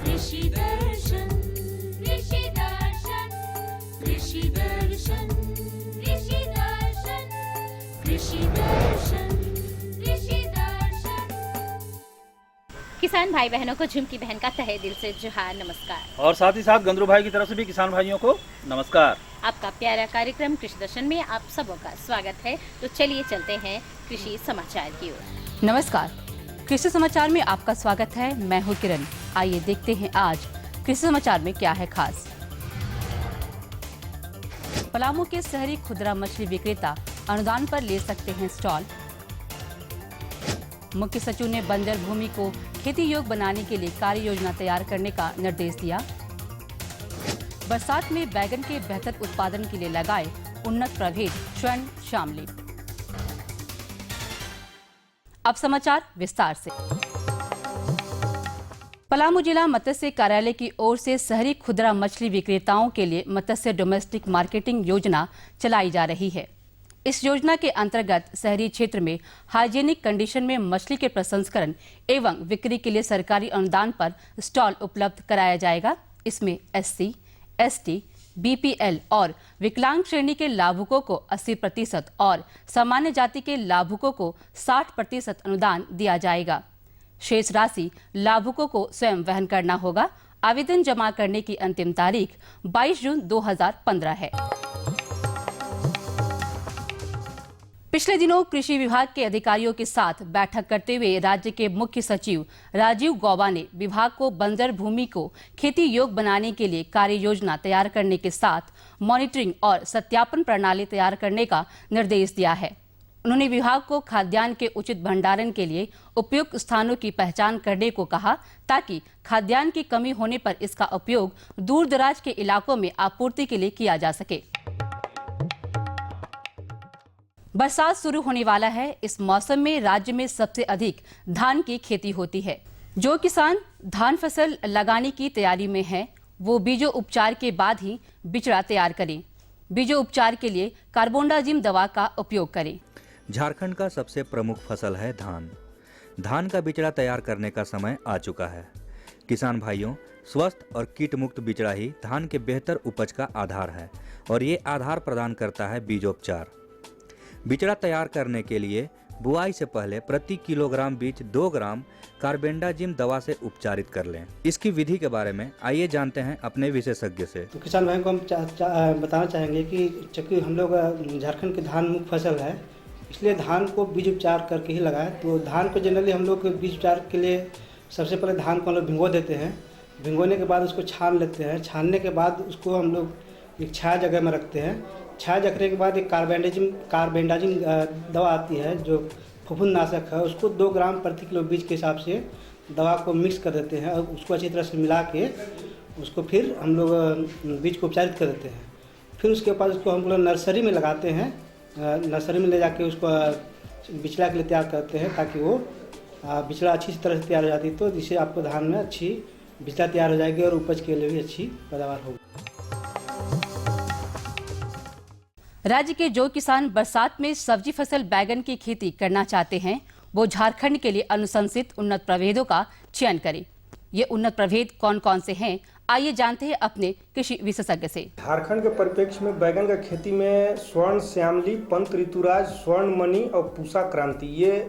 कृषि दर्शन कृषि दर्शन कृषि दर्शन कृषि दर्शन कृषि दर्शन कृषि दर्शन। किसान भाई बहनों को झुमकी बहन का तहे दिल से जोहार नमस्कार। और साथ ही साथ गंदरू भाई की तरफ से भी किसान भाइयों को नमस्कार। आपका प्यारा कार्यक्रम कृषि दर्शन में आप सबों का स्वागत है। तो चलिए चलते हैं कृषि समाचार की ओर। नमस्कार, कृषि समाचार में आपका स्वागत है। मैं हूं किरण। आइए देखते हैं आज कृषि समाचार में क्या है खास। पलामू के शहरी खुदरा मछली विक्रेता अनुदान पर ले सकते हैं स्टॉल। मुख्य सचिव ने बंजर भूमि को खेती योग्य बनाने के लिए कार्य योजना तैयार करने का निर्देश दिया। बरसात में बैगन के बेहतर उत्पादन के लिए लगाए उन्नत प्रभेद स्वर्ण शामली। अब समाचार विस्तार से। पलामू जिला मत्स्य कार्यालय की ओर से शहरी खुदरा मछली विक्रेताओं के लिए मत्स्य डोमेस्टिक मार्केटिंग योजना चलाई जा रही है। इस योजना के अंतर्गत शहरी क्षेत्र में हाइजीनिक कंडीशन में मछली के प्रसंस्करण एवं बिक्री के लिए सरकारी अनुदान पर स्टॉल उपलब्ध कराया जाएगा। इसमें SC, ST, BPL और विकलांग श्रेणी के लाभुकों को 80% और सामान्य जाति के लाभुकों को 60% अनुदान दिया जाएगा। शेष राशि लाभुकों को स्वयं वहन करना होगा। आवेदन जमा करने की अंतिम तारीख 22 जून 2015 है। पिछले दिनों कृषि विभाग के अधिकारियों के साथ बैठक करते हुए राज्य के मुख्य सचिव राजीव गौबा ने विभाग को बंजर भूमि को खेती योग्य बनाने के लिए कार्य योजना तैयार करने के साथ मॉनिटरिंग और सत्यापन प्रणाली तैयार करने का निर्देश दिया है। उन्होंने विभाग को खाद्यान्न के उचित भंडारण के लिए उपयुक्त स्थानों की पहचान करने को कहा, ताकि खाद्यान्न की कमी होने पर इसका उपयोग दूर दराज के इलाकों में आपूर्ति के लिए किया जा सके। बरसात शुरू होने वाला है। इस मौसम में राज्य में सबसे अधिक धान की खेती होती है। जो किसान धान फसल लगाने की तैयारी में हैं, वो बीजों उपचार के बाद ही बिचड़ा तैयार करें। बीजों उपचार के लिए कार्बोंडाजिम दवा का उपयोग करें। झारखंड का सबसे प्रमुख फसल है धान। धान का बिचड़ा तैयार करने का समय आ चुका है। किसान भाइयों, स्वस्थ और कीट मुक्त बिचड़ा ही धान के बेहतर उपज का आधार है और ये आधार प्रदान करता है बीजोपचार। बिचड़ा तैयार करने के लिए बुआई से पहले प्रति किलोग्राम बीज 2 ग्राम कार्बेंडाजिम दवा से उपचारित कर लें। इसकी विधि के बारे में आइए जानते हैं अपने विशेषज्ञ से। तो किसान भाइयों को हम बताना चाहेंगे कि चूँकि हम लोग झारखंड की धान मुख्य फसल है, इसलिए धान को बीज उपचार करके ही लगाएं। तो धान को जनरली हम लोग बीज उपचार के लिए सबसे पहले धान को हम लोग भिगो देते हैं। भिगोने के बाद उसको छान लेते हैं। छानने के बाद उसको हम लोग एक छाया जगह में रखते हैं। छाया रखने के बाद एक कार्बेंडाजिम दवा आती है जो फफूंदनाशक है, उसको 2 ग्राम प्रति किलो बीज के हिसाब से दवा को मिक्स कर देते हैं और उसको अच्छी तरह से मिला के उसको फिर हम लोग बीज को उपचारित कर देते हैं। फिर उसके बाद उसको हम लोग नर्सरी में लगाते हैं। नर्सरी में ले जाके उसको बिचड़ा के लिए तैयार करते हैं, ताकि वो बिचड़ा अच्छी तरह से तैयार हो जाती है। तो जिससे आपको धान में अच्छी बिचड़ा तैयार हो जाएगी और उपज के लिए भी अच्छी पैदावार होगी। राज्य के जो किसान बरसात में सब्जी फसल बैगन की खेती करना चाहते हैं, वो झारखंड के लिए अनुशंसित उन्नत प्रभेदों का चयन करें। ये उन्नत प्रभेद कौन कौन से हैं, आइए जानते हैं अपने कृषि विशेषज्ञ से। झारखंड के परिप्रेक्ष्य में बैगन का खेती में स्वर्ण श्यामली, पंत ऋतुराज, स्वर्ण मणि और पूसा क्रांति ये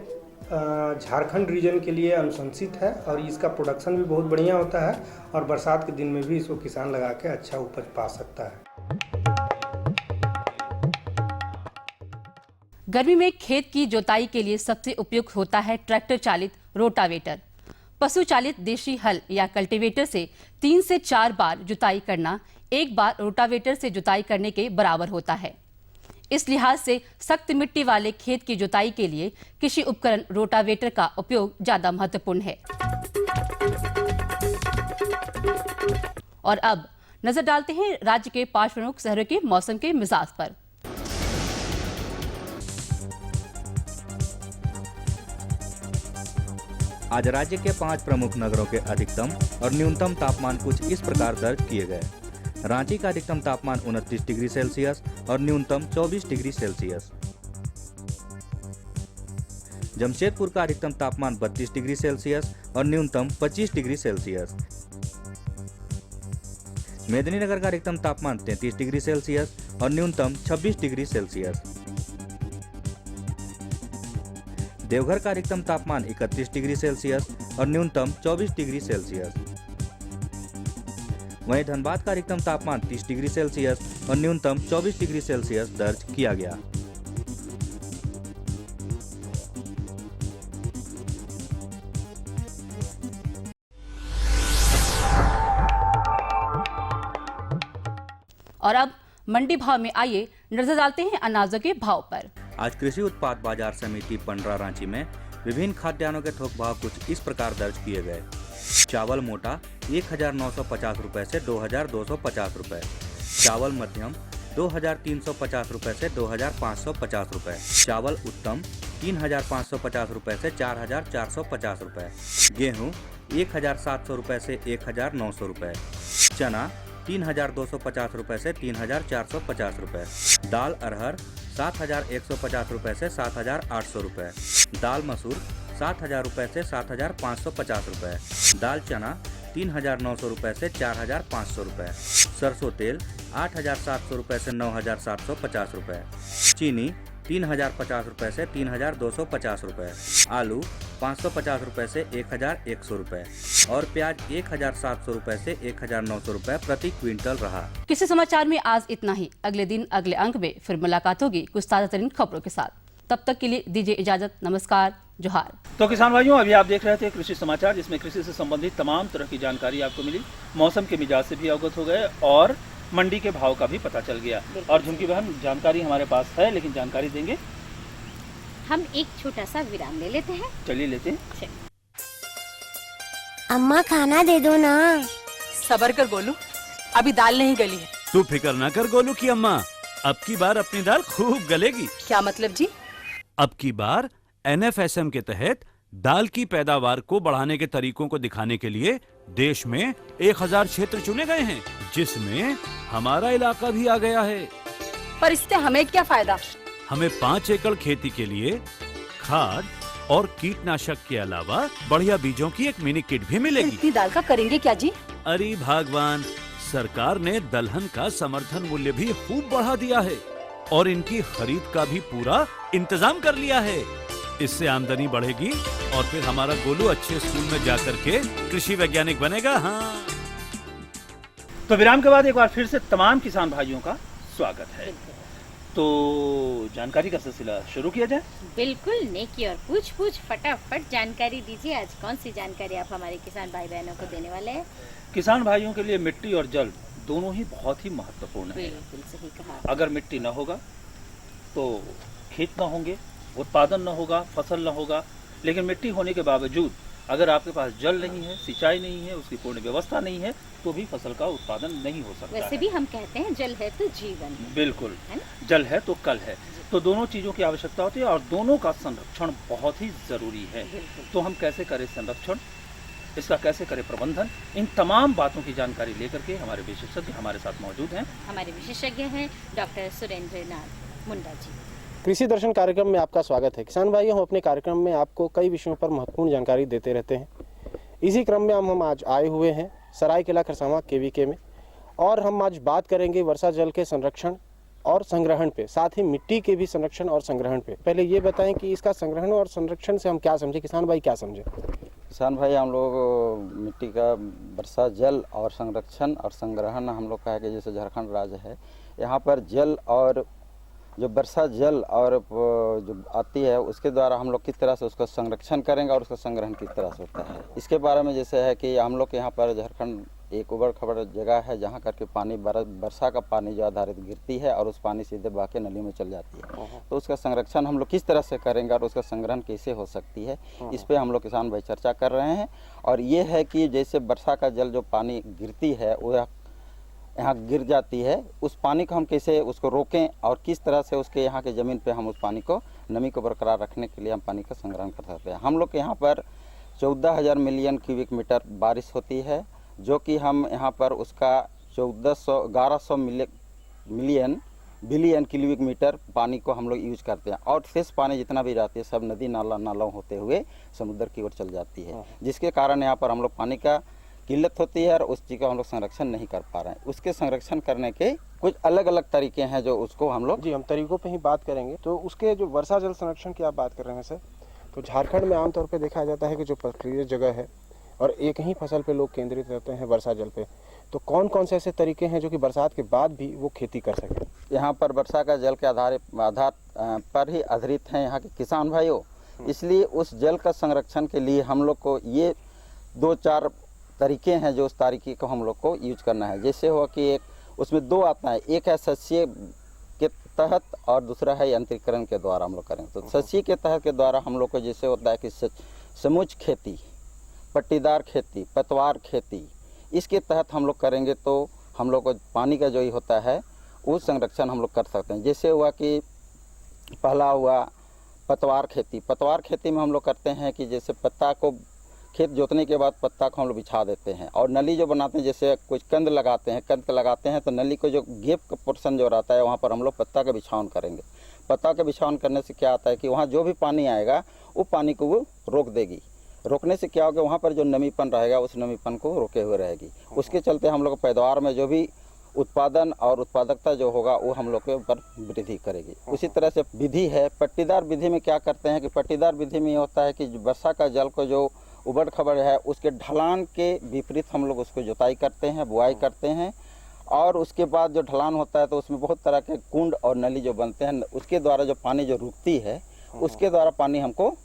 झारखंड रीजन के लिए अनुशंसित है और इसका प्रोडक्शन भी बहुत बढ़िया होता है और बरसात के दिन में भी इसको किसान लगा के अच्छा उपज पा सकता है। गर्मी में खेत की जोताई के लिए सबसे उपयुक्त होता है ट्रैक्टर चालित रोटावेटर। पशु चालित देशी हल या कल्टीवेटर से 3 से 4 बार जुताई करना एक बार रोटावेटर से जुताई करने के बराबर होता है। इस लिहाज से सख्त मिट्टी वाले खेत की जुताई के लिए कृषि उपकरण रोटावेटर का उपयोग ज्यादा महत्वपूर्ण है। और अब नजर डालते हैं राज्य के 5 प्रमुख शहरों के मौसम के मिजाज पर। आज राज्य के 5 प्रमुख नगरों के अधिकतम और न्यूनतम तापमान कुछ इस प्रकार दर्ज किए गए। रांची का अधिकतम तापमान 29 डिग्री सेल्सियस और न्यूनतम 24 डिग्री सेल्सियस। जमशेदपुर का अधिकतम तापमान 32 डिग्री सेल्सियस और न्यूनतम 25 डिग्री सेल्सियस। मेदिनीनगर का अधिकतम तापमान 33 डिग्री सेल्सियस और न्यूनतम 26 डिग्री सेल्सियस। देवघर का अधिकतम तापमान 31 डिग्री सेल्सियस और न्यूनतम 24 डिग्री सेल्सियस। वहीं धनबाद का अधिकतम तापमान 30 डिग्री सेल्सियस और न्यूनतम 24 डिग्री सेल्सियस दर्ज किया गया। और अब मंडी भाव में आइए नजर डालते हैं अनाजों के भाव पर। आज कृषि उत्पाद बाजार समिति पंडरा रांची में विभिन्न खाद्यान्नों के थोक भाव कुछ इस प्रकार दर्ज किए गए। चावल मोटा 1950 रुपए से 2250 रुपए, चावल मध्यम 2350 रुपए से 2550 रुपए, चावल उत्तम 3550 रुपए से 4450 रुपए, गेहूं 1700 रुपए से 1900 रुपए, चना 3250 रुपए से 3450 रुपए, दाल अरहर 7150 रुपए से 7800 रुपए, दाल मसूर 7000 रुपए से 7550 रुपए, दाल चना 3900 रुपए से 4500 रुपए, सरसों तेल 8700 रुपए से 9750 रुपए, चीनी 3050 रुपए से 3250 रुपए, आलू 550 रुपए से 1100 रुपए और प्याज 1700 रुपए से 1900 रुपए प्रति क्विंटल रहा। कृषि समाचार में आज इतना ही। अगले दिन अगले अंक में फिर मुलाकात होगी कुछ ताजा तरीन खबरों के साथ। तब तक के लिए दीजिए इजाजत। नमस्कार, जोहार। तो किसान भाइयों, अभी आप देख रहे थे कृषि समाचार, जिसमें कृषि से संबंधित तमाम तरह की जानकारी आपको मिली। मौसम के मिजाज से भी अवगत हो गए और मंडी के भाव का भी पता चल गया। और झुमकी बहन, जानकारी हमारे पास है, लेकिन जानकारी देंगे हम एक छोटा सा विराम ले लेते हैं। चलिए लेते हैं। अम्मा खाना दे दो ना। सबर कर गोलू, अभी दाल नहीं गली है। तू फिक्र ना कर गोलू की अम्मा, अब की बार अपनी दाल खूब गलेगी। क्या मतलब जी? अब की बार NFSM के तहत दाल की पैदावार को बढ़ाने के तरीकों को दिखाने के लिए देश में 1000 क्षेत्र चुने गए हैं, जिसमें हमारा इलाका भी आ गया है। पर इससे हमें क्या फायदा? हमें 5 एकड़ खेती के लिए खाद और कीटनाशक के अलावा बढ़िया बीजों की एक मिनी किट भी मिलेगी। इतनी दाल का करेंगे क्या जी? अरे भगवान, सरकार ने दलहन का समर्थन मूल्य भी खूब बढ़ा दिया है और इनकी खरीद का भी पूरा इंतजाम कर लिया है। इससे आमदनी बढ़ेगी और फिर हमारा गोलू अच्छे स्कूल में जाकर के कृषि वैज्ञानिक बनेगा। हाँ, तो विराम के बाद एक बार फिर से तमाम किसान भाइयों का स्वागत है। तो जानकारी का सिलसिला शुरू किया जाए। बिल्कुल, नेकी और पूछ फटाफट जानकारी दीजिए। आज कौन सी जानकारी आप हमारे किसान भाई बहनों को देने वाले हैं? किसान भाइयों के लिए मिट्टी और जल दोनों ही बहुत ही महत्वपूर्ण है। बिल्कुल सही कहा। अगर मिट्टी न होगा तो खेत न होंगे, उत्पादन न होगा, फसल न होगा। लेकिन मिट्टी होने के बावजूद अगर आपके पास जल नहीं है, सिंचाई नहीं है, उसकी पूर्ण व्यवस्था नहीं है, तो भी फसल का उत्पादन नहीं हो सकता। वैसे भी हम कहते हैं जल है तो जीवन है। बिल्कुल, है ना? जल है तो कल है। तो दोनों चीजों की आवश्यकता होती है और दोनों का संरक्षण बहुत ही जरूरी है। तो हम कैसे करें संरक्षण, इसका कैसे करें प्रबंधन, इन तमाम बातों की जानकारी लेकर के हमारे विशेषज्ञ हमारे साथ मौजूद हैं। हमारे विशेषज्ञ हैं डॉक्टर सुरेंद्र नाथ मुंडा जी। कृषि दर्शन कार्यक्रम में आपका स्वागत है। किसान भाइयों, हम अपने कार्यक्रम में आपको कई विषयों पर महत्वपूर्ण जानकारी देते रहते हैं। इसी क्रम में हम आज आए हुए हैं सरायकेला खरसावां KVK में, और हम आज बात करेंगे वर्षा जल के संरक्षण और संग्रहण पे, साथ ही मिट्टी के भी संरक्षण और संग्रहण पे। पहले ये बताएं कि इसका संग्रहण और संरक्षण से हम क्या समझे, किसान भाई क्या समझे? किसान भाई, हम लोग मिट्टी का वर्षा जल और संरक्षण और संग्रहण हम लोग का है कि जैसे झारखंड राज्य है, यहाँ पर जल और जो वर्षा जल और जो आती है उसके द्वारा हम लोग किस तरह से उसका संरक्षण करेंगे और उसका संग्रहण किस तरह से होता है, इसके बारे में जैसे है कि हम लोग के यहाँ पर झारखंड एक उबड़ खबड़ जगह है जहाँ करके पानी वर्षा का पानी जो आधारित गिरती है और उस पानी सीधे बह के नली में चल जाती है। तो उसका संरक्षण हम लोग किस तरह से करेंगे और उसका संग्रहण कैसे हो सकती है, इस पर हम लोग किसान भाई चर्चा कर रहे हैं। और ये है कि जैसे वर्षा का जल जो पानी गिरती है वो यहाँ गिर जाती है, उस पानी को हम कैसे उसको रोकें और किस तरह से उसके यहाँ के ज़मीन पे हम उस पानी को नमी को बरकरार रखने के लिए हम पानी का संग्रहण कर सकते हैं। हम लोग के यहाँ पर 14,000 मिलियन क्यूबिक मीटर बारिश होती है, जो कि हम यहाँ पर उसका 1100 बिलियन क्यूबिक मीटर पानी को हम लोग यूज करते हैं। और शेष पानी जितना भी रहती है सब नदी नालों होते हुए समुद्र की ओर चल जाती है, जिसके कारण यहाँ पर हम लोग पानी का किल्लत होती है और उस चीज़ का हम लोग संरक्षण नहीं कर पा रहे हैं। उसके संरक्षण करने के कुछ अलग अलग तरीके हैं जो उसको हम लोग जी हम तरीकों पे ही बात करेंगे। तो उसके जो वर्षा जल संरक्षण की आप बात कर रहे हैं सर, तो झारखंड में आमतौर पे देखा जाता है कि जो पथरीली जगह है और एक ही फसल पे लोग केंद्रित रहते हैं वर्षा जल पे, तो कौन कौन से ऐसे तरीके हैं जो कि बरसात के बाद भी वो खेती कर सकें? यहाँ पर वर्षा का जल के आधार पर ही आधारित हैं यहाँ के किसान भाइयों। इसलिए उस जल का संरक्षण के लिए हम लोग को ये 2-4 तरीके हैं जो उस तरीके को हम लोग को यूज करना है। जैसे हुआ कि एक उसमें 2 आता है, एक है सस्य के तहत और दूसरा है यंत्रीकरण के द्वारा हम लोग करेंगे। तो सस्य के तहत के द्वारा हम लोग को जैसे होता है कि समूच खेती, पट्टीदार खेती, पतवार खेती, इसके तहत हम लोग करेंगे तो हम लोग को पानी का जो ही होता है वो संरक्षण हम लोग कर सकते हैं। जैसे हुआ कि पहला हुआ पतवार खेती। पतवार खेती में हम लोग करते हैं कि जैसे पत्ता को खेत जोतने के बाद पत्ता को हम लोग बिछा देते हैं और नली जो बनाते हैं, जैसे कुछ कंद लगाते हैं तो नली को जो गेप का पोर्शन जो रहता है वहाँ पर हम लोग पत्ता का बिछावन करेंगे। पत्ता का बिछावन करने से क्या आता है कि वहाँ जो भी पानी आएगा वो पानी को वो रोक देगी। रोकने से क्या होगा, वहाँ पर जो नमीपन रहेगा उस नमीपन को रोके हुए रहेगी। उसके चलते हम लोग पैदावार में जो भी उत्पादन और उत्पादकता जो होगा वो हम लोग के ऊपर वृद्धि करेगी। उसी तरह से विधि है पट्टीदार विधि में क्या करते हैं कि पट्टीदार विधि में ये होता है कि वर्षा का जल को जो उबड़ खबड़ है उसके ढलान के विपरीत हम लोग उसको जुताई करते हैं, बुआई करते हैं और उसके बाद जो ढलान होता है तो उसमें बहुत तरह के कुंड और नली जो बनते हैं, उसके द्वारा जो पानी जो रुकती है उसके द्वारा पानी हमको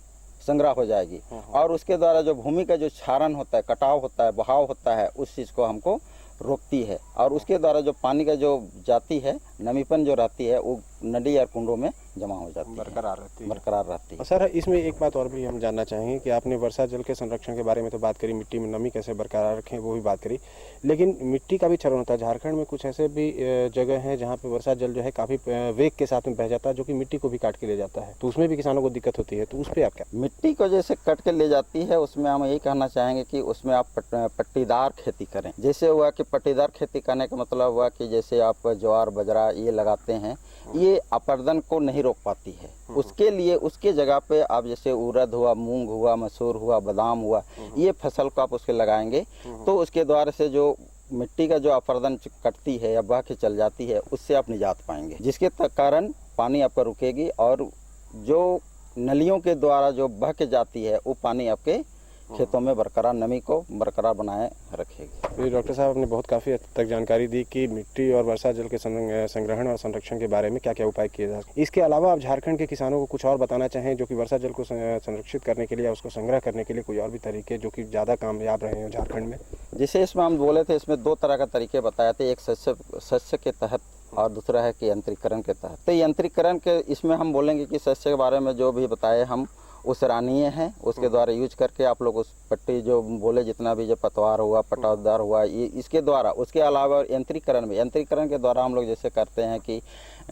संग्रह हो जाएगी और उसके द्वारा जो भूमि का जो क्षारण होता है, कटाव होता है, बहाव होता है, उस चीज़ को हमको रोकती है और उसके द्वारा जो पानी का जो जाती है नमीपन जो रहती है वो नदी और कुंडों में जमा हो जाती है, बरकरार रहती है। सर इसमें एक बात और भी हम जानना चाहेंगे कि आपने वर्षा जल के संरक्षण के बारे में तो बात करी, मिट्टी में नमी कैसे बरकरार रखें वो भी बात करी, लेकिन मिट्टी का भी क्षरण होता है। झारखंड में कुछ ऐसे भी जगह हैं जहाँ पे वर्षा जल जो है काफ़ी वेग के साथ में बह जाता है जो कि मिट्टी को भी काट के ले जाता है, तो उसमें भी किसानों को दिक्कत होती है, तो उस पर आप क्या? मिट्टी को जैसे कट के ले जाती है उसमें हम यही कहना चाहेंगे कि उसमें आप पट्टीदार खेती करें। जैसे हुआ कि पट्टीदार खेती करने का मतलब हुआ कि जैसे आप ज्वार बाजरा ये लगाते हैं, ये अपर्दन को नहीं रोक पाती है। उसके लिए उसके जगह पे आप जैसे उड़द हुआ, मूंग हुआ, मसूर हुआ, बादाम हुआ, ये फसल को आप उसके लगाएंगे तो उसके द्वारा से जो मिट्टी का जो अपर्दन कटती है या बह के चल जाती है उससे आप निजात पाएंगे, जिसके कारण पानी आपका रुकेगी और जो नलियों के द्वारा जो बह के जाती है वो पानी आपके खेतों में बरकरार नमी को बरकरार बनाए रखेगी। डॉक्टर साहब आपने बहुत काफ़ी हद तक जानकारी दी कि मिट्टी और वर्षा जल के संग्रहण और संरक्षण के बारे में क्या क्या उपाय किए जा सकते हैं। इसके अलावा आप झारखंड के किसानों को कुछ और बताना चाहें जो कि वर्षा जल को संरक्षित करने के लिए या उसको संग्रह करने के लिए कोई और भी तरीके जो कि ज़्यादा कामयाब रहे हैं झारखंड में? जैसे इसमें हम बोले थे, इसमें 2 तरह का तरीके बताए थे, एक सस्य के तहत और दूसरा है कि यंत्रीकरण के तहत। तो यंत्रीकरण के इसमें हम बोलेंगे कि सस्य के बारे में जो भी बताए हम वो सराहनीय है, उसके द्वारा यूज करके आप लोग उस पट्टी जो बोले जितना भी जो पतवार हुआ, पटादार हुआ, ये इसके द्वारा। उसके अलावा यंत्रीकरण के द्वारा हम लोग जैसे करते हैं कि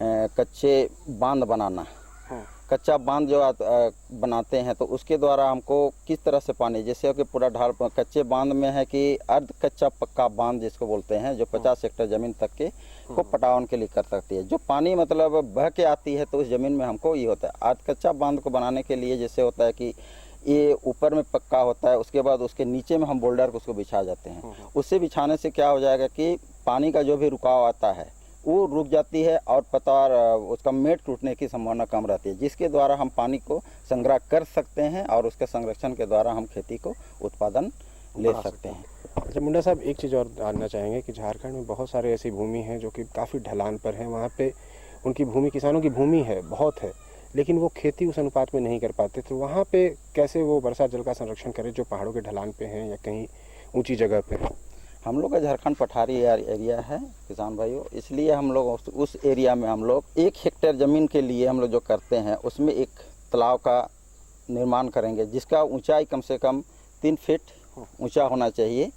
कच्चे बांध बनाना, कच्चा बांध जो बनाते हैं तो उसके द्वारा हमको किस तरह से पानी, जैसे कि पूरा ढाल कच्चे बांध में है कि अर्ध कच्चा पक्का बांध जिसको बोलते हैं, जो 50 हेक्टेयर ज़मीन तक के को पटावन के लिए कर सकती है। जो पानी मतलब बह के आती है तो उस ज़मीन में हमको ये होता है। अर्ध कच्चा बांध को बनाने के लिए जैसे होता है कि ये ऊपर में पक्का होता है, उसके बाद उसके नीचे में हम बोल्डर को उसको बिछा जाते हैं। उससे बिछाने से क्या हो जाएगा कि पानी का जो भी रुकाव आता है वो रुक जाती है और पतवार उसका मेट टूटने की संभावना कम रहती है, जिसके द्वारा हम पानी को संग्रह कर सकते हैं और उसके संरक्षण के द्वारा हम खेती को उत्पादन ले सकते हैं। अच्छा मुंडा साहब, एक चीज़ और जानना चाहेंगे कि झारखंड में बहुत सारे ऐसी भूमि हैं जो कि काफ़ी ढलान पर हैं, वहाँ पे उनकी भूमि, किसानों की भूमि है बहुत है, लेकिन वो खेती उस अनुपात में नहीं कर पाते, तो वहाँ पे कैसे वो वर्षा जल का संरक्षण करें जो पहाड़ों के ढलान पे हैं या कहीं ऊंची जगह पे हैं? हम लोग का झारखंड पठारी एरिया है किसान भाइयों, इसलिए हम लोग उस एरिया में हम लोग 1 हेक्टेयर ज़मीन के लिए हम लोग जो करते हैं उसमें एक तालाब का निर्माण करेंगे जिसका ऊंचाई कम से कम 3 फीट ऊंचा होना चाहिए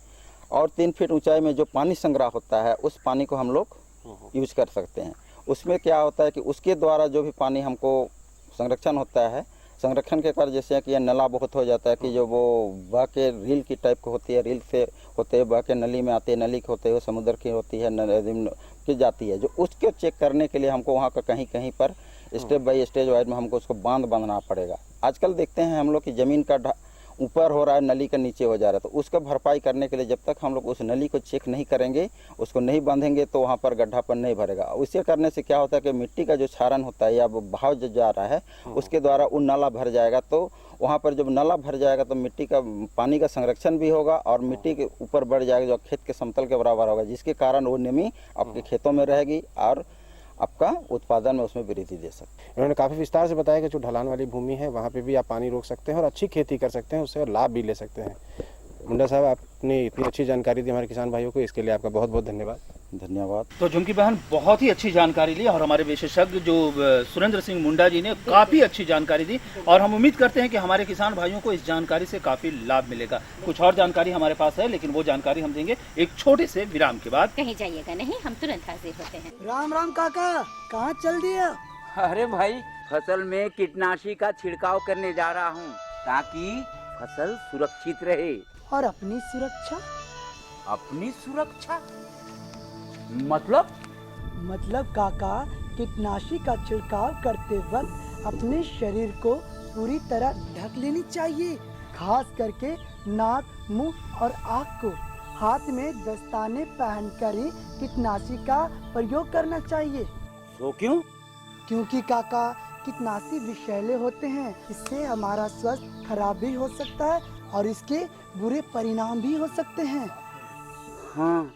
और 3 फीट ऊंचाई में जो पानी संग्रह होता है उस पानी को हम लोग यूज कर सकते हैं। उसमें क्या होता है कि उसके द्वारा जो भी पानी हमको संरक्षण होता है, संरक्षण के कार्य जैसे कि नला बहुत हो जाता है कि जो वो बह के रील की टाइप को होती है, रील से होते हुए बह के नली में आती है, नली के होते हुए समुद्र की होती है, नदी की जाती है, जो उसके चेक करने के लिए हमको वहाँ का कहीं कहीं पर स्टेप बाय स्टेज वाइज में हमको उसको बांध बांधना पड़ेगा। आजकल देखते हैं हम लोग कि ज़मीन का ऊपर हो रहा है, नली का नीचे हो जा रहा है। तो उसका भरपाई करने के लिए जब तक हम लोग उस नली को चेक नहीं करेंगे, उसको नहीं बांधेंगे, तो वहाँ पर गड्ढापन नहीं भरेगा। उसे करने से क्या होता है कि मिट्टी का जो क्षारण होता है या बहाव जो जा रहा है उसके द्वारा वो नाला भर जाएगा। तो वहाँ पर जब नाला भर जाएगा तो मिट्टी का पानी का संरक्षण भी होगा और मिट्टी के ऊपर बढ़ जाएगा जो खेत के समतल के बराबर होगा, जिसके कारण वो नमी आपके खेतों में रहेगी और आपका उत्पादन में उसमें वृद्धि दे सकते हैं। इन्होंने काफ़ी विस्तार से बताया कि जो ढलान वाली भूमि है वहाँ पे भी आप पानी रोक सकते हैं और अच्छी खेती कर सकते हैं, उससे लाभ भी ले सकते हैं। मुंडा साहब, आपने इतनी अच्छी जानकारी दी हमारे किसान भाइयों को, इसके लिए आपका बहुत बहुत धन्यवाद। धन्यवाद। तो झुमकी बहन बहुत ही अच्छी जानकारी ली और हमारे विशेषज्ञ जो सुरेंद्र सिंह मुंडा जी ने काफ़ी अच्छी जानकारी दी और हम उम्मीद करते हैं कि हमारे किसान भाइयों को इस जानकारी से काफ़ी लाभ मिलेगा। कुछ और जानकारी हमारे पास है, लेकिन वो जानकारी हम देंगे एक छोटे से विराम के बाद। कहीं जाइएगा नहीं, हम तुरंत हाजिर होते हैं। राम राम काका, कहाँ चल दिया? अरे भाई, फसल में कीटनाशी का छिड़काव करने जा रहा हूँ ताकि फसल सुरक्षित रहे। और अपनी सुरक्षा? अपनी सुरक्षा मतलब काका, कीटनाशी का छिड़काव करते वक्त अपने शरीर को पूरी तरह ढक लेनी चाहिए, खास करके नाक, मुंह और आँख को। हाथ में दस्ताने पहनकर ही कीटनाशी का प्रयोग करना चाहिए। तो क्यों? क्योंकि काका, कीटनाशी विषैले होते हैं, इससे हमारा स्वास्थ्य खराब भी हो सकता है और इसके बुरे परिणाम भी हो सकते हैं। हाँ।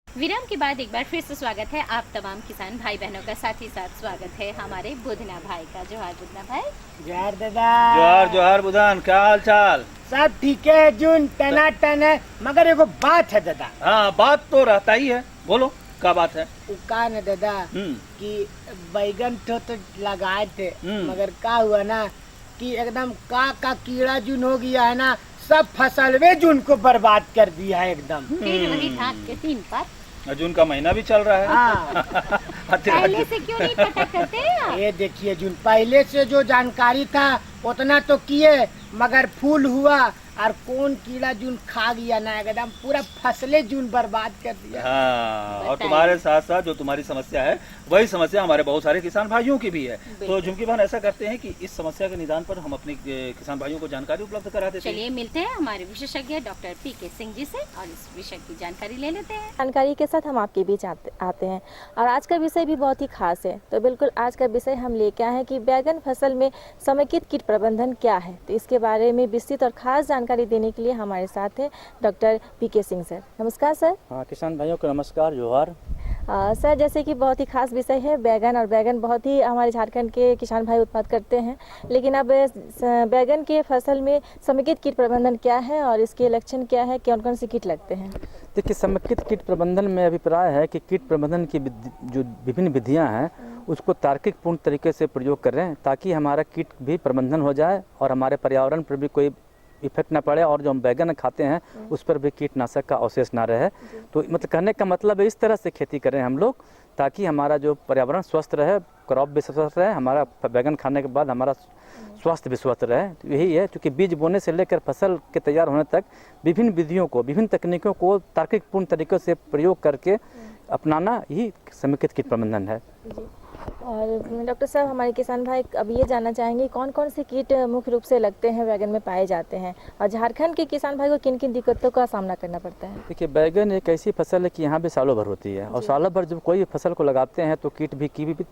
विराम के बाद एक बार फिर से स्वागत है आप तमाम किसान भाई बहनों का, साथ ही साथ स्वागत है हमारे बुधना भाई का। जोहार बुधना भाई। जोहार दादा। जोहार जोहार बुधन, क्या हाल चाल? सब ठीक है अर्जुन, टना टना, मगर एगो बात है दादा। हाँ, बात तो रहता ही है, बोलो क्या बात है? का न दादा कि बैगन तो लगाए थे, मगर क्या हुआ ना कि एकदम का कीड़ा जुन हो गया है ना, सब फसल में जून को बर्बाद कर दिया है एकदम। वही था के 3 पर जून का महीना भी चल रहा है। हाँ। पहले से क्यों नहीं पता करते हैं? ये देखिए जून, पहले से जो जानकारी था उतना तो किए, मगर फूल हुआ और कौन कीड़ा जून खा गया ना, एकदम पूरा फसलें जून बर्बाद कर दिया। हाँ, और तुम्हारे साथ साथ जो तुम्हारी समस्या है वही समस्या हमारे बहुत सारे किसान भाइयों की भी है। तो झुमकी बहन, ऐसा करते हैं कि इस समस्या के निदान पर हम अपने किसान भाइयों को जानकारी उपलब्ध करा देते हैं। चलिए मिलते हैं हमारे विशेषज्ञ डॉक्टर पीके सिंह जी से और इस विषय की जानकारी ले लेते हैं। जानकारी के साथ हम आपके बीच आते हैं और आज का विषय भी बहुत ही खास है। तो बिल्कुल आज का विषय हम लेके आए हैं कि बैगन फसल में समेकित कीट प्रबंधन क्या है। तो इसके बारे में विस्तृत और खास जानकारी देने के लिए हमारे साथ है डॉक्टर पीके सिंह सर। नमस्कार सर। हाँ, किसान भाइयों को नमस्कार, जोहार। सर, जैसे कि बहुत ही खास विषय है बैगन, और बैगन बहुत ही हमारे झारखंड के किसान भाई उत्पादन करते हैं, लेकिन अब बैगन के फसल में समेकित कीट प्रबंधन क्या है और इसके लक्षण क्या है, कौन कौन से कीट लगते हैं? देखिए, समेकित कीट प्रबंधन में अभिप्राय है कि कीट प्रबंधन की जो विभिन्न विधियां हैं उसको तार्किक पूर्ण तरीके से प्रयोग करें ताकि हमारा कीट भी प्रबंधन हो जाए और हमारे पर्यावरण पर भी कोई इफेक्ट ना पड़े और जो हम बैगन खाते हैं उस पर भी कीटनाशक का अवशेष ना रहे। तो मतलब कहने का मतलब है इस तरह से खेती करें हम लोग ताकि हमारा जो पर्यावरण स्वस्थ रहे, क्रॉप भी स्वस्थ रहे, हमारा बैगन खाने के बाद हमारा स्वास्थ्य भी स्वस्थ रहे। तो यही है, क्योंकि बीज बोने से लेकर फसल के तैयार होने तक विभिन्न विधियों को, विभिन्न तकनीकों को तार्किक पूर्ण तरीके से प्रयोग करके अपनाना ही समेकित कीट प्रबंधन है। और डॉक्टर साहब, हमारे किसान भाई अब ये जानना चाहेंगे कौन कौन से कीट मुख्य रूप से लगते हैं बैगन में पाए जाते हैं और झारखंड के किसान भाई को किन किन दिक्कतों का सामना करना पड़ता है? देखिए, बैगन एक ऐसी फसल है कि यहाँ भी सालों भर होती है और सालों भर जब कोई फसल को लगाते हैं तो कीट भी की भी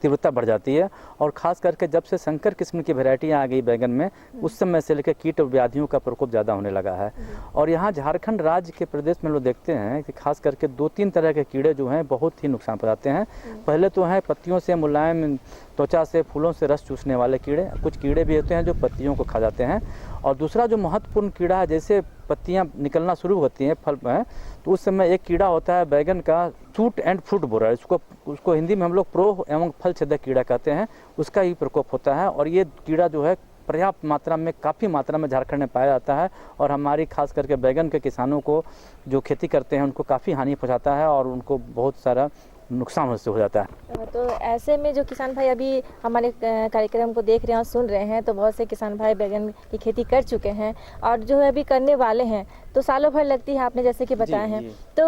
तीव्रता बढ़ जाती है और ख़ास करके जब से संकर किस्म की वैरायटियाँ आ गई बैगन में उस समय से लेकर कीट और व्याधियों का प्रकोप ज़्यादा होने लगा है। और यहाँ झारखंड राज्य के प्रदेश में लोग देखते हैं कि खास करके 2-3 तरह के कीड़े जो हैं बहुत ही नुकसान पहुँचाते हैं। पहले तो हैं पत्तियों से मुलायम, त्वचा से, फूलों से रस चूसने वाले कीड़े। कुछ कीड़े भी होते हैं जो पत्तियों को खा जाते हैं। और दूसरा जो महत्वपूर्ण कीड़ा है, जैसे पत्तियां निकलना शुरू होती हैं फल में, तो उस समय एक कीड़ा होता है बैगन का शूट एंड फ्रूट बोरर, उसको हिंदी में हम लोग प्रो एवं फल छेदक कीड़ा कहते हैं, उसका ही प्रकोप होता है। और ये कीड़ा जो है पर्याप्त मात्रा में, काफ़ी मात्रा में झारखंड में पाया जाता है और हमारी खास करके बैगन के किसानों को जो खेती करते हैं उनको काफ़ी हानि पहुंचाता है और उनको बहुत सारा नुकसान उससे हो जाता है। तो ऐसे में जो किसान भाई अभी हमारे कार्यक्रम को देख रहे हैं और सुन रहे हैं, तो बहुत से किसान भाई बैगन की खेती कर चुके हैं और जो है अभी करने वाले हैं, तो सालों भर लगती है आपने जैसे कि बताया है। तो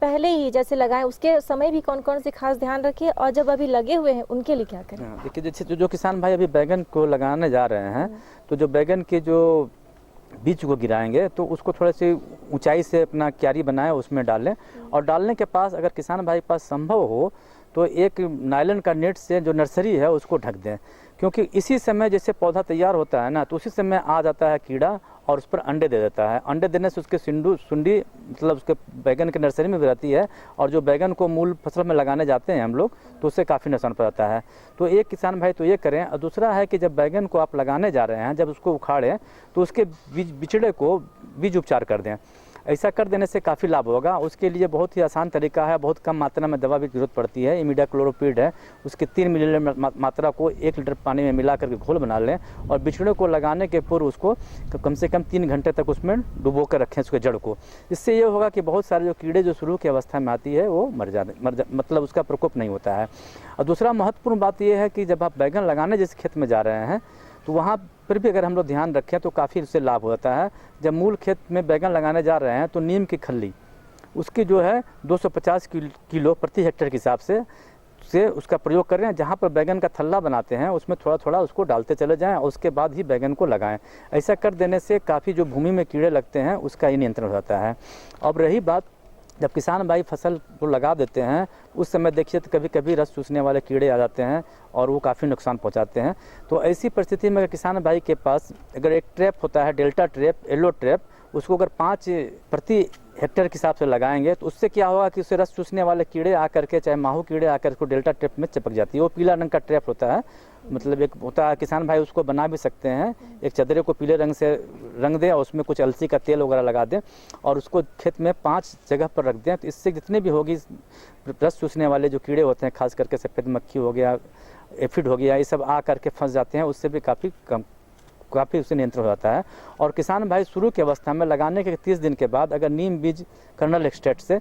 पहले ही जैसे लगाएं उसके समय भी कौन कौन से खास ध्यान रखिए, और जब अभी लगे हुए हैं उनके लिए क्या करें? देखिए, जैसे जो किसान भाई अभी बैगन को लगाने जा रहे हैं, तो जो बैगन के जो बीज को गिराएंगे तो उसको थोड़े से ऊंचाई से अपना क्यारी बनाएं, उसमें डालें, और डालने के पास अगर किसान भाई के पास संभव हो तो एक नायलॉन का नेट से जो नर्सरी है उसको ढक दें, क्योंकि इसी समय जैसे पौधा तैयार होता है ना, तो उसी समय आ जाता है कीड़ा और उस पर अंडे दे देता है। अंडे देने से उसके सुंडी मतलब उसके बैगन के नर्सरी में भी रहती है, और जो बैगन को मूल फसल में लगाने जाते हैं हम लोग, तो उससे काफ़ी नुकसान पड़ता है। तो एक किसान भाई तो ये करें, और दूसरा है कि जब बैगन को आप लगाने जा रहे हैं, जब उसको उखाड़ें तो उसके बिचड़े को बीज उपचार कर दें। ऐसा कर देने से काफ़ी लाभ होगा। उसके लिए बहुत ही आसान तरीका है, बहुत कम मात्रा में दवा की जरूरत पड़ती है। इमिडाक्लोरोपिड है, उसके 3 मिलीलीटर मात्रा को 1 लीटर पानी में मिला करके घोल बना लें, और बिछड़े को लगाने के पूर्व उसको कम से कम 3 घंटे तक उसमें डुबो कर रखें उसके जड़ को। इससे ये होगा कि बहुत सारे जो कीड़े जो शुरू की अवस्था में आती है वो मतलब उसका प्रकोप नहीं होता है। और दूसरा महत्वपूर्ण बात यह है कि जब आप बैगन लगाने जिस खेत में जा रहे हैं, तो वहाँ पर भी अगर हम लोग ध्यान रखें तो काफ़ी उससे लाभ होता है। जब मूल खेत में बैगन लगाने जा रहे हैं तो नीम की खल्ली उसकी जो है 250 किलो प्रति हेक्टेयर के हिसाब से उसका प्रयोग करें। जहाँ पर बैगन का थल्ला बनाते हैं उसमें थोड़ा थोड़ा उसको डालते चले जाएं, और उसके बाद ही बैगन को लगाएं। ऐसा कर देने से काफ़ी जो भूमि में कीड़े लगते हैं उसका ही नियंत्रण हो जाता है। अब रही बात, जब किसान भाई फसल को लगा देते हैं उस समय देखिए तो कभी कभी रस चूसने वाले कीड़े आ जाते हैं और वो काफ़ी नुकसान पहुंचाते हैं। तो ऐसी परिस्थिति में अगर किसान भाई के पास अगर एक ट्रैप होता है, डेल्टा ट्रैप, येलो ट्रैप, उसको अगर 5 प्रति हेक्टेयर के हिसाब से लगाएंगे तो उससे क्या होगा कि उससे रस चूसने वाले कीड़े आकर के, चाहे माहू कीड़े आकर उसको डेल्टा ट्रैप में चिपक जाती है। वो पीला रंग का ट्रैप होता है, मतलब एक होता है, किसान भाई उसको बना भी सकते हैं। एक चदरे को पीले रंग से रंग दें और उसमें कुछ अलसी का तेल वगैरह लगा दें और उसको खेत में 5 जगह पर रख दें। तो इससे जितने भी होगी रस चूसने वाले जो कीड़े होते हैं, खास करके सफ़ेद मक्खी हो गया, एफिड हो गया, ये सब आ करके फंस जाते हैं। उससे भी काफ़ी उससे नियंत्रण हो जाता है। और किसान भाई शुरू की अवस्था में लगाने के 30 दिन के बाद अगर नीम बीज कर्नल एक्सट्रैक्ट से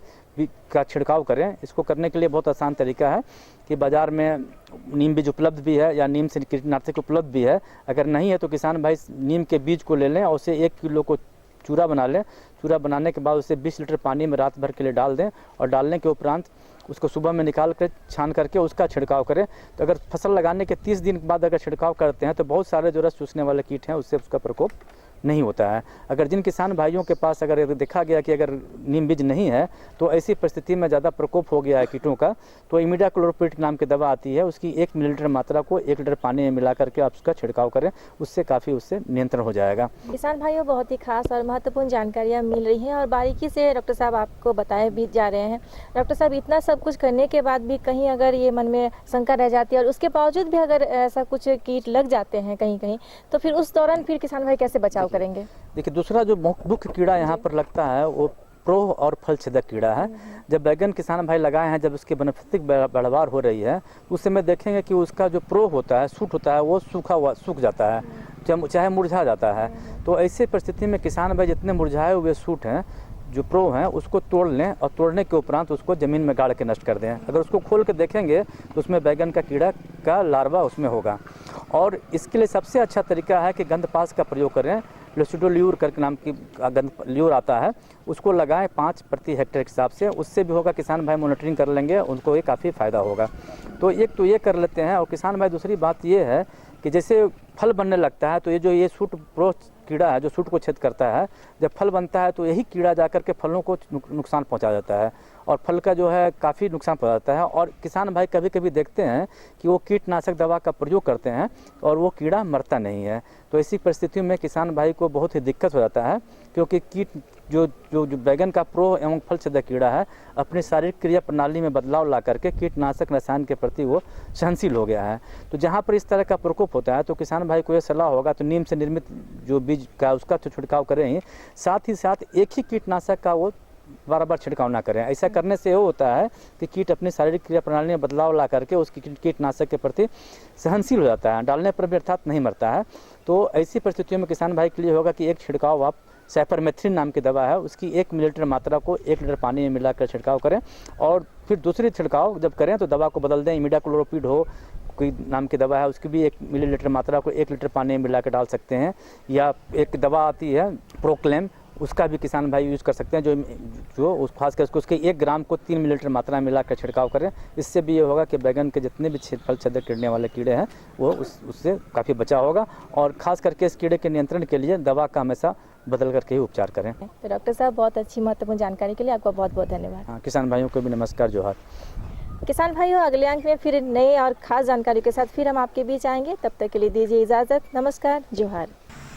का छिड़काव करें। इसको करने के लिए बहुत आसान तरीका है कि बाज़ार में नीम बीज उपलब्ध भी है या नीम से कीटनाशक उपलब्ध भी है। अगर नहीं है तो किसान भाई नीम के बीज को ले लें और उसे 1 किलो को चूरा बना लें। चूरा बनाने के बाद उसे 20 लीटर पानी में रात भर के लिए डाल दें, और डालने के उपरांत उसको सुबह में निकाल कर छान करके उसका छिड़काव करें। तो अगर फसल लगाने के 30 दिन बाद अगर छिड़काव करते हैं तो बहुत सारे जो रस चूसने वाले कीट हैं उससे उसका प्रकोप नहीं होता है। अगर जिन किसान भाइयों के पास अगर देखा गया कि अगर नीम बीज नहीं है तो ऐसी परिस्थिति में ज़्यादा प्रकोप हो गया है कीटों का, तो इमिडाक्लोरोपिड नाम की दवा आती है, उसकी 1 मिलीलीटर मात्रा को 1 लीटर पानी में मिला करके आप उसका छिड़काव करें, उससे काफ़ी उससे नियंत्रण हो जाएगा। किसान भाइयों, बहुत ही खास और महत्वपूर्ण जानकारियाँ मिल रही हैं और बारीकी से डॉक्टर साहब आपको बताए भी जा रहे हैं। डॉक्टर साहब, इतना सब कुछ करने के बाद भी कहीं अगर ये मन में शंका रह जाती है और उसके बावजूद भी अगर ऐसा कुछ कीट लग जाते हैं कहीं, तो फिर उस दौरान फिर किसान भाई कैसे बचाव करेंगे? देखिए, दूसरा जो मुख्य कीड़ा यहाँ पर लगता है वो प्रोह और फल छेदक कीड़ा है। जब बैगन किसान भाई लगाए हैं, जब उसकी वनस्पतिक बढ़वार हो रही है उस समय देखेंगे कि उसका जो प्रोह होता है, सूट होता है, वो सूख जाता है, चाहे मुरझा जाता है। तो ऐसी परिस्थिति में किसान भाई जितने मुरझाए हुए सूट हैं, जो प्रो हैं, उसको तोड़ लें और तोड़ने के उपरांत उसको ज़मीन में गाड़ के नष्ट कर दें। अगर उसको खोल के देखेंगे तो उसमें बैगन का कीड़ा का लार्वा उसमें होगा। और इसके लिए सबसे अच्छा तरीका है कि गंधपास का प्रयोग करें। लुसिडोल्यूर करके नाम की ल्यूर आता है, उसको लगाएं 5 प्रति हेक्टेयर के हिसाब से। उससे भी होगा, किसान भाई मॉनिटरिंग कर लेंगे, उनको ये काफ़ी फ़ायदा होगा। तो एक तो ये कर लेते हैं। और किसान भाई दूसरी बात ये है कि जैसे फल बनने लगता है तो ये सूट प्रो कीड़ा है जो सूट को छेद करता है, जब फल बनता है तो यही कीड़ा जाकर के फलों को नुकसान पहुंचा देता है और फल का जो है काफ़ी नुकसान पहुंचाता है। और किसान भाई कभी कभी देखते हैं कि वो कीटनाशक दवा का प्रयोग करते हैं और वो कीड़ा मरता नहीं है। तो ऐसी परिस्थितियों में किसान भाई को बहुत ही दिक्कत हो जाता है, क्योंकि कीट जो बैगन का प्रो एवं फल छेदक कीड़ा है अपनी शारीरिक क्रिया प्रणाली में बदलाव ला करके कीटनाशक रसायन के प्रति वो सहनशील हो गया है। तो जहाँ पर इस तरह का प्रकोप होता है तो किसान भाई को ये सलाह होगा तो नीम से निर्मित जो बीज का उसका तो छिड़काव करें, साथ ही साथ एक ही कीटनाशक का वो बार छिड़काव ना करें। ऐसा करने से ये होता है कि कीट अपनी शारीरिक क्रिया प्रणाली में बदलाव ला करके उसकी कीटनाशक के प्रति सहनशील हो जाता है, डालने पर भी अर्थात नहीं मरता है। तो ऐसी परिस्थितियों में किसान भाई के लिए होगा कि एक छिड़काव आप सैपरमेथ्रिन नाम की दवा है, उसकी 1 मिलीलीटर मात्रा को 1 लीटर पानी में मिलाकर छिड़काव करें। और फिर दूसरी छिड़काव जब करें तो दवा को बदल दें, इमिडाक्लोरोपिड हो कोई नाम की दवा है, उसकी भी 1 मिलीलीटर मात्रा को 1 लीटर पानी में मिला कर डाल सकते हैं। या एक दवा आती है प्रोक्लेम, उसका भी किसान भाई यूज़ कर सकते हैं, जो उस खास कर उसके 1 ग्राम को 3 मिलीलीटर मात्रा में मिलाकर छिड़काव करें। इससे भी ये होगा कि बैगन के जितने भी फल छेदक कीड़े वाले कीड़े हैं वो उससे काफ़ी बचाव होगा। और ख़ास करके इस कीड़े के नियंत्रण के लिए दवा का हमेशा बदल करके ही उपचार करें। तो डॉक्टर साहब, बहुत अच्छी महत्वपूर्ण जानकारी के लिए आपका बहुत बहुत धन्यवाद। हाँ, किसान भाइयों को भी नमस्कार, जोहार। किसान भाइयों, अगले अंक में फिर नए और खास जानकारी के साथ फिर हम आपके बीच आएंगे। तब तक के लिए दीजिए इजाज़त। नमस्कार, जोहार।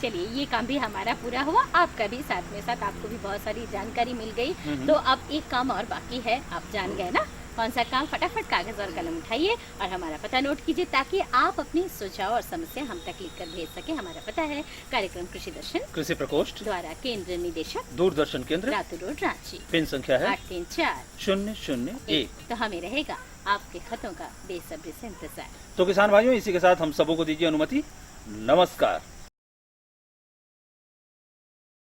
चलिए, ये काम भी हमारा पूरा हुआ, आपका भी साथ में साथ आपको भी बहुत सारी जानकारी मिल गई। तो अब एक काम और बाकी है, आप जान गए ना कौन सा काम? फटाफट कागज और कलम उठाइए और हमारा पता नोट कीजिए ताकि आप अपनी सुझाव और समस्या हम तक लिख कर भेज सके। हमारा पता है कार्यक्रम कृषि दर्शन, कृषि प्रकोष्ठ द्वारा केंद्र निदेशक, दूरदर्शन केंद्र, रातू रोड, रांची। पिन संख्या है 834-001। तो हमें रहेगा आपके खतों का बेसब्री से इंतजार। तो किसान भाइयों, इसी के साथ हम सबों को दीजिए अनुमति। नमस्कार।